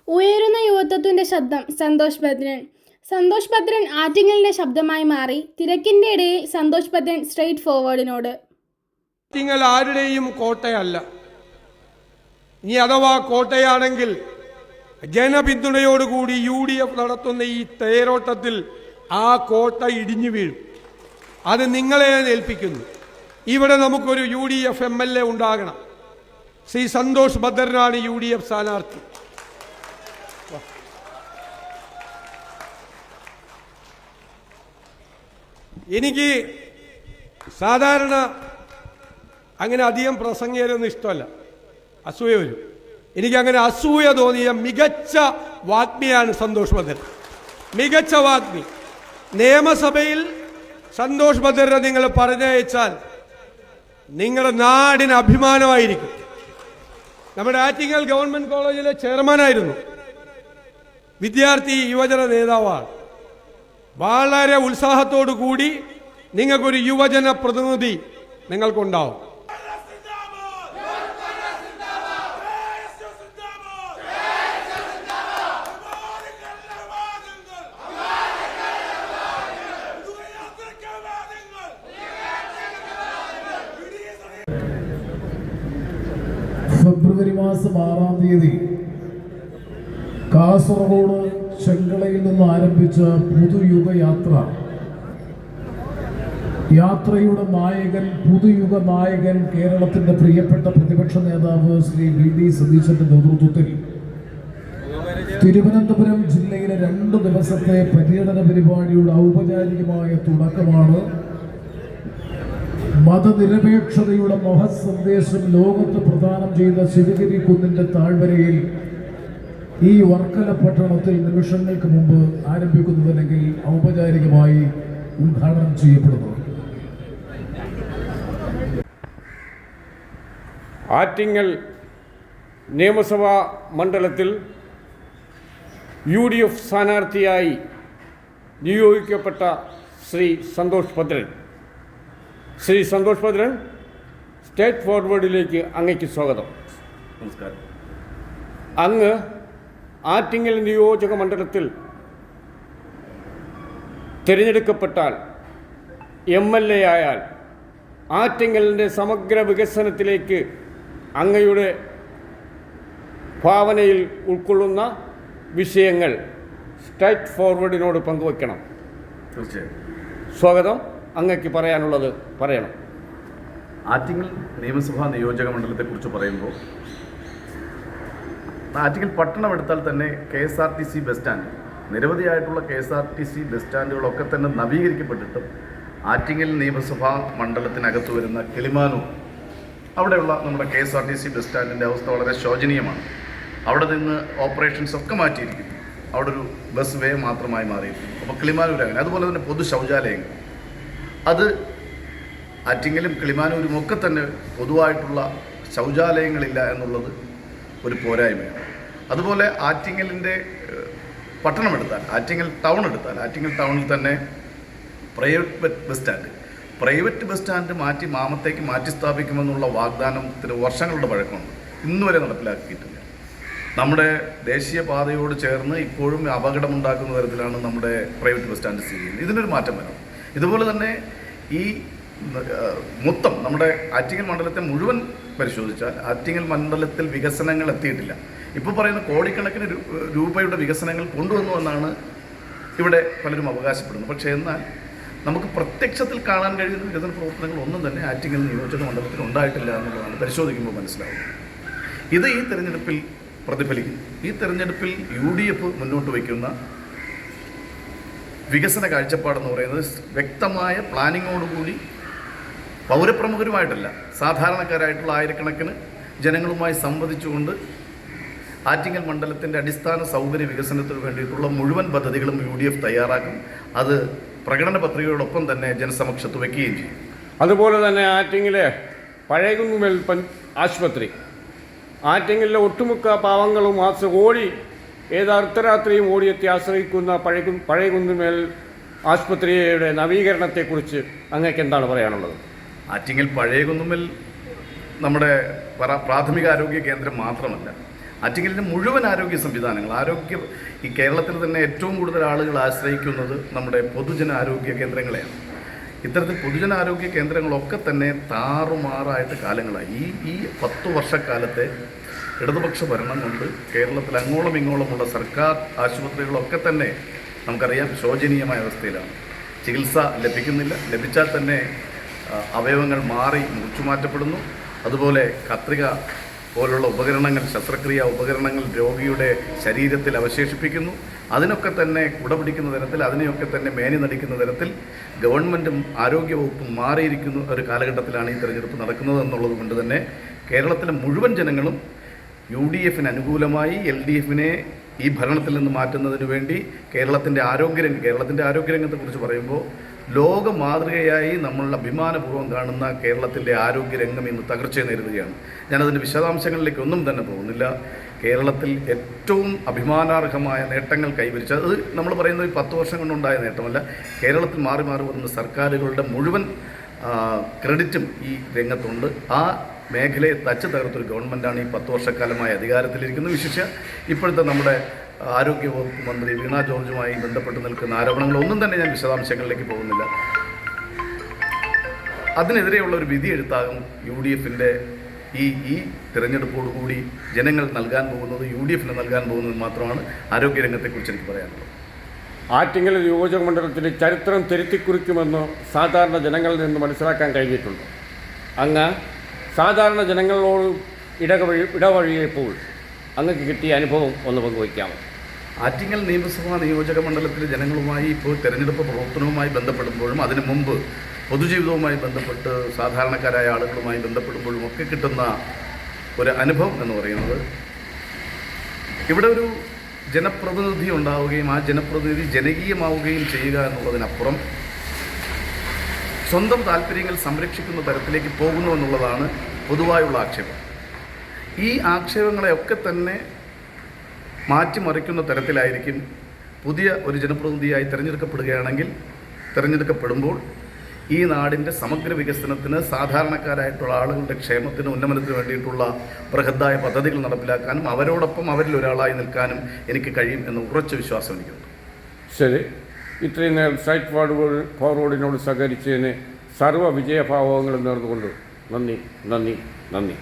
ഉയരുന്ന യുവത്വത്തിന്റെ ശബ്ദം സന്തോഷ് ഭദ്രൻ. സന്തോഷ് ഭദ്രൻ ആറ്റിങ്ങലിന്റെ ശബ്ദമായി മാറി. തിരക്കിന്റെ ഇടയിൽ സന്തോഷ് ഭദ്രൻ സ്ട്രെയിറ്റ് ഫോർവേഡിനോട്. ആറ്റിങ്ങൽ ആരുടെയും കോട്ടയല്ല. ഇനി അഥവാ കോട്ടയാണെങ്കിൽ ജനപിന്തുണയോടുകൂടി UDF നടത്തുന്ന ഈ തേരോട്ടത്തിൽ ആ കോട്ട ഇടിഞ്ഞു വീഴും. അത് നിങ്ങളെ ഏൽപ്പിക്കുന്നു. ഇവിടെ നമുക്കൊരു UDF MLA ഉണ്ടാകണം. ശ്രീ സന്തോഷ് ഭദ്രനാണ് UDF സ്ഥാനാർത്ഥി. എനിക്ക് സാധാരണ അങ്ങനെ അധികം പ്രസംഗികരൊന്നും ഇഷ്ടമല്ല, അസൂയ വരും. എനിക്കങ്ങനെ അസൂയ തോന്നിയ മികച്ച വാഗ്മിയാണ് സന്തോഷ് ഭദ്രൻ. മികച്ച വാഗ്മി. നിയമസഭയിൽ സന്തോഷ് ഭദ്രനെ നിങ്ങൾ പറഞ്ഞയച്ചാൽ നിങ്ങളുടെ നാടിന് അഭിമാനമായിരിക്കും. നമ്മുടെ ആറ്റിങ്ങൽ ഗവൺമെന്റ് കോളേജിലെ ചെയർമാനായിരുന്നു, വിദ്യാർത്ഥി യുവജന നേതാവാണ്. വളരെ ഉത്സാഹത്തോടു കൂടി നിങ്ങൾക്കൊരു യുവജന പ്രതിനിധി നിങ്ങൾക്കുണ്ടാവും. ഫെബ്രുവരി മാസം 6-ാം തീയതി കാസർഗോഡ് ചെങ്കളയിൽ നിന്ന് ആരംഭിച്ച പുതുയുഗ യാത്രയുടെ നായകൻ, പുതുയുഗ നായകൻ, കേരളത്തിന്റെ പ്രിയപ്പെട്ട പ്രതിപക്ഷ നേതാവ് ശ്രീ VD സതീശന്റെ നേതൃത്വത്തിൽ തിരുവനന്തപുരം ജില്ലയിലെ 2 ദിവസത്തെ പര്യടന പരിപാടിയുടെ ഔപചാരികമായ തുടക്കമാണ്. മതനിരപേക്ഷതയുടെ മഹത് സന്ദേശം ലോകത്ത് പ്രദാനം ചെയ്ത ശിവഗിരി കുന്നിന്റെ താഴ്വരയിൽ ഈ വർക്കല പട്ടണത്തിൽ നിമിഷങ്ങൾക്ക് മുമ്പ് ആരംഭിക്കുന്നതല്ലെങ്കിൽ ഔപചാരികമായി ഉദ്ഘാടനം ചെയ്യപ്പെടുന്നു. ആറ്റിങ്ങൽ നിയമസഭാ മണ്ഡലത്തിൽ UDF സ്ഥാനാർത്ഥിയായി നിയോഗിക്കപ്പെട്ട ശ്രീ സന്തോഷ് ഭദ്രൻ. ശ്രീ സന്തോഷ് ഭദ്രൻ, സ്റ്റേറ്റ് ഫോർവേഡിലേക്ക് അങ്ങയ്ക്ക് സ്വാഗതം. നമസ്കാരം. അങ്ങ് ആറ്റിങ്ങൽ നിയോജക മണ്ഡലത്തിൽ തിരഞ്ഞെടുക്കപ്പെട്ടാൽ, MLA ആയാൽ, ആറ്റിങ്ങലിൻ്റെ സമഗ്ര വികസനത്തിലേക്ക് അങ്ങയുടെ ഭാവനയിൽ ഉൾക്കൊള്ളുന്ന വിഷയങ്ങൾ സ്റ്റേറ്റ് ഫോർവേഡിനോട് പങ്കുവയ്ക്കണം. തീർച്ചയായും. സ്വാഗതം. അങ്ങക്ക് പറയാനുള്ളത് പറയണം. ആറ്റിങ്ങൽ നിയമസഭാ നിയോജക മണ്ഡലത്തെക്കുറിച്ച് പറയുമ്പോൾ ആറ്റിങ്ങൽ പട്ടണം എടുത്താൽ തന്നെ KSRTC ബസ് സ്റ്റാൻഡ്, നിരവധിയായിട്ടുള്ള KSRTC ബസ് സ്റ്റാൻഡുകളൊക്കെ തന്നെ നവീകരിക്കപ്പെട്ടിട്ടും ആറ്റിങ്ങൽ നിയമസഭാ മണ്ഡലത്തിനകത്ത് വരുന്ന കിളിമാനൂർ, അവിടെയുള്ള നമ്മുടെ KSRTC ബസ് സ്റ്റാൻഡിൻ്റെ അവസ്ഥ വളരെ ശോചനീയമാണ്. അവിടെ നിന്ന് ഓപ്പറേഷൻസ് ഒക്കെ മാറ്റിയിരിക്കുന്നു. അവിടെ ഒരു ബസ് വേ മാത്രമായി മാറിയിരിക്കുന്നു. അപ്പോൾ കിളിമാനൂർ അങ്ങനെ. അതുപോലെ തന്നെ പൊതു ശൗചാലയങ്ങൾ, അത് ആറ്റിങ്ങലും കിളിമാനൂരും ഒക്കെ തന്നെ പൊതുവായിട്ടുള്ള ശൗചാലയങ്ങളില്ല എന്നുള്ളത് ഒരു പോരായ്മയാണ്. അതുപോലെ ആറ്റിങ്ങലിൻ്റെ പട്ടണം എടുത്താൽ, ആറ്റിങ്ങൽ ടൗൺ എടുത്താൽ, ആറ്റിങ്ങൽ ടൗണിൽ തന്നെ പ്രൈവറ്റ് ബസ് സ്റ്റാൻഡ് മാറ്റി മാമത്തേക്ക് മാറ്റി സ്ഥാപിക്കുമെന്നുള്ള വാഗ്ദാനത്തിന് വർഷങ്ങളുടെ പഴക്കമുണ്ട്. ഇന്നുവരെ നടപ്പിലാക്കിയിട്ടില്ല. നമ്മുടെ ദേശീയപാതയോട് ചേർന്ന് ഇപ്പോഴും അപകടമുണ്ടാക്കുന്ന തരത്തിലാണ് നമ്മുടെ പ്രൈവറ്റ് ബസ് സ്റ്റാൻഡ് സ്ഥിതി ചെയ്യുന്നത്. ഇതിനൊരു മാറ്റം വരണം. ഇതുപോലെ തന്നെ ഈ മൊത്തം നമ്മുടെ ആറ്റിങ്ങൽ മണ്ഡലത്തെ മുഴുവൻ പരിശോധിച്ചാൽ ആറ്റിങ്ങൽ മണ്ഡലത്തിൽ വികസനങ്ങൾ എത്തിയിട്ടില്ല. ഇപ്പോൾ പറയുന്ന കോടിക്കണക്കിന് രൂപയുടെ വികസനങ്ങൾ കൊണ്ടുവന്നു എന്നാണ് ഇവിടെ പലരും അവകാശപ്പെടുന്നത്. പക്ഷേ എന്നാൽ നമുക്ക് പ്രത്യക്ഷത്തിൽ കാണാൻ കഴിയുന്ന വികസന പ്രവർത്തനങ്ങൾ ഒന്നും തന്നെ ആറ്റിങ്ങൽ നിയോജക മണ്ഡലത്തിൽ ഉണ്ടായിട്ടില്ല എന്നുള്ളതാണ് പരിശോധിക്കുമ്പോൾ മനസ്സിലാവുന്നത്. ഇത് ഈ തെരഞ്ഞെടുപ്പിൽ പ്രതിഫലിക്കും. ഈ തെരഞ്ഞെടുപ്പിൽ UDF മുന്നോട്ട് വയ്ക്കുന്ന വികസന കാഴ്ചപ്പാടെന്ന് പറയുന്നത് വ്യക്തമായ പ്ലാനിങ്ങോടുകൂടി പൗരപ്രമുഖരുമായിട്ടല്ല, സാധാരണക്കാരായിട്ടുള്ള ആയിരക്കണക്കിന് ജനങ്ങളുമായി സംവദിച്ചുകൊണ്ട് ആറ്റിങ്ങൽ മണ്ഡലത്തിൻ്റെ അടിസ്ഥാന സൗകര്യ വികസനത്തിന് വേണ്ടിയിട്ടുള്ള മുഴുവൻ പദ്ധതികളും UDF തയ്യാറാക്കും. അത് പ്രകടന പത്രികയോടൊപ്പം തന്നെ ജനസമക്ഷത്ത് വയ്ക്കുകയും ചെയ്യും. അതുപോലെ തന്നെ ആറ്റിങ്ങിലെ പഴയകുന്നുമേൽ ആശുപത്രി, ആറ്റിങ്ങലിലെ ഒട്ടുമുക്ക പാവങ്ങളും ഓടി അർദ്ധരാത്രിയും ഓടിയെത്തി ആശ്രയിക്കുന്ന പഴയകുന്നുമേൽ ആശുപത്രിയുടെ നവീകരണത്തെക്കുറിച്ച് അങ്ങേക്ക് എന്താണ് പറയാനുള്ളത്? ആറ്റിങ്ങൽ പഴയകുന്നുമേൽ നമ്മുടെ പ്രാഥമിക ആരോഗ്യ കേന്ദ്രം മാത്രമല്ല, ആറ്റിങ്ങലിൻ്റെ മുഴുവൻ ആരോഗ്യ സംവിധാനങ്ങൾ ഈ കേരളത്തിൽ തന്നെ ഏറ്റവും കൂടുതൽ ആളുകൾ ആശ്രയിക്കുന്നത് നമ്മുടെ പൊതുജന ആരോഗ്യ കേന്ദ്രങ്ങളെയാണ്. ഇത്തരത്തിൽ പൊതുജനാരോഗ്യ കേന്ദ്രങ്ങളൊക്കെ തന്നെ താറുമാറായിട്ട് കാലങ്ങളായി. ഈ 10 വർഷക്കാലത്തെ ഇടതുപക്ഷ ഭരണം കൊണ്ട് കേരളത്തിൽ അങ്ങോളം ഇങ്ങോളമുള്ള സർക്കാർ ആശുപത്രികളൊക്കെ തന്നെ നമുക്കറിയാം ശോചനീയമായ അവസ്ഥയിലാണ്. ചികിത്സ ലഭിക്കുന്നില്ല. ലഭിച്ചാൽ തന്നെ അവയവങ്ങൾ മാറി മുറിച്ചുമാറ്റപ്പെടുന്നു. അതുപോലെ കത്രിക പോലുള്ള ഉപകരണങ്ങൾ, ശസ്ത്രക്രിയാ ഉപകരണങ്ങൾ രോഗിയുടെ ശരീരത്തിൽ അവശേഷിപ്പിക്കുന്നു. അതിനൊക്കെ തന്നെ കുടപിടിക്കുന്ന തരത്തിൽ, അതിനെയൊക്കെ തന്നെ മേനി നടിക്കുന്ന തരത്തിൽ ഗവൺമെൻറ്റും ആരോഗ്യവകുപ്പും മാറിയിരിക്കുന്ന ഒരു കാലഘട്ടത്തിലാണ് ഈ തെരഞ്ഞെടുപ്പ് നടക്കുന്നത് എന്നുള്ളത് കൊണ്ട് തന്നെ കേരളത്തിലെ മുഴുവൻ ജനങ്ങളും UDFന് അനുകൂലമായി LDFനെ ഈ ഭരണത്തിൽ നിന്ന് മാറ്റുന്നതിന് വേണ്ടി കേരളത്തിൻ്റെ ആരോഗ്യരംഗത്തെക്കുറിച്ച് പറയുമ്പോൾ ലോക മാതൃകയായി നമ്മൾ അഭിമാനപൂർവ്വം കാണുന്ന കേരളത്തിൻ്റെ ആരോഗ്യരംഗം ഇന്ന് തകർച്ചയെ നേരിടുകയാണ്. ഞാനതിൻ്റെ വിശദാംശങ്ങളിലേക്കൊന്നും തന്നെ പോകുന്നില്ല. കേരളത്തിൽ ഏറ്റവും അഭിമാനാർഹമായ നേട്ടങ്ങൾ കൈവരിച്ച, അത് നമ്മൾ പറയുന്നത് 10 വർഷം കൊണ്ടുണ്ടായ നേട്ടമല്ല, കേരളത്തിൽ മാറി മാറി വരുന്ന സർക്കാരുകളുടെ മുഴുവൻ ക്രെഡിറ്റും ഈ രംഗത്തുണ്ട്. ആ മേഖലയെ തച്ച് തകർത്തൊരു ഗവൺമെൻറ്റാണ് ഈ 10 വർഷക്കാലമായി അധികാരത്തിലിരിക്കുന്നത്. വിശേഷിച്ച് ഇപ്പോഴത്തെ നമ്മുടെ ആരോഗ്യവകുപ്പ് മന്ത്രി വീണ ജോർജുമായി ബന്ധപ്പെട്ട് നിൽക്കുന്ന ആരോപണങ്ങളൊന്നും തന്നെ ഞാൻ വിശദാംശങ്ങളിലേക്ക് പോകുന്നില്ല. അതിനെതിരെയുള്ള ഒരു വിധി എഴുത്താകും UDFൻ്റെ ഈ തിരഞ്ഞെടുപ്പോടുകൂടി ജനങ്ങൾ നൽകാൻ പോകുന്നത്, UDFന് നൽകാൻ പോകുന്നത് മാത്രമാണ് ആരോഗ്യരംഗത്തെക്കുറിച്ച് എനിക്ക് പറയാനുള്ളത്. ആറ്റിങ്ങൽ നിയോജക മണ്ഡലത്തിൻ്റെ ചരിത്രം തിരുത്തിക്കുറിക്കുമെന്ന് സാധാരണ ജനങ്ങളിൽ നിന്ന് മനസ്സിലാക്കാൻ കഴിഞ്ഞിട്ടുണ്ട്. അങ്ങ് സാധാരണ ജനങ്ങളോട് ഇടവഴിയപ്പോൾ അങ്ങക്ക് കിട്ടിയ അനുഭവം ഒന്ന് പങ്കുവയ്ക്കാമോ? ആറ്റിങ്ങൽ നിയമസഭാ നിയോജക മണ്ഡലത്തിലെ ജനങ്ങളുമായി ഇപ്പോൾ തെരഞ്ഞെടുപ്പ് പ്രവർത്തനവുമായി ബന്ധപ്പെടുമ്പോഴും അതിനു മുമ്പ് പൊതുജീവിതവുമായി ബന്ധപ്പെട്ട് സാധാരണക്കാരായ ആളുകളുമായി ബന്ധപ്പെടുമ്പോഴും ഒക്കെ കിട്ടുന്ന ഒരു അനുഭവം എന്ന് പറയുന്നത്, ഇവിടെ ഒരു ജനപ്രതിനിധി ഉണ്ടാവുകയും ആ ജനപ്രതിനിധി ജനകീയമാവുകയും ചെയ്യുക എന്നുള്ളതിനപ്പുറം സ്വന്തം താല്പര്യങ്ങൾ സംരക്ഷിക്കുന്ന തരത്തിലേക്ക് പോകുന്നു എന്നുള്ളതാണ് പൊതുവായുള്ള ആക്ഷേപം. ഈ ആക്ഷേപങ്ങളെയൊക്കെ തന്നെ മാറ്റിമറിക്കുന്ന തരത്തിലായിരിക്കും പുതിയ ഒരു ജനപ്രതിനിധിയായി തിരഞ്ഞെടുക്കപ്പെടുമ്പോൾ ഈ നാടിൻ്റെ സമഗ്ര വികസനത്തിന്, സാധാരണക്കാരായിട്ടുള്ള ആളുകളുടെ ക്ഷേമത്തിന്, ഉന്നമനത്തിന് വേണ്ടിയിട്ടുള്ള ബൃഹത്തായ പദ്ധതികൾ നടപ്പിലാക്കാനും അവരോടൊപ്പം അവരിൽ ഒരാളായി നിൽക്കാനും എനിക്ക് കഴിയും എന്ന ഉറച്ച വിശ്വാസം എനിക്കുണ്ട്. ശരി, ഇത്രയും നേരം സ്ട്രൈറ്റ് ഫോർവേഡിനോട് സഹകരിച്ചതിന് സർവ്വ വിജയഭാവങ്ങളും നേർന്നുകൊണ്ട് നന്ദി.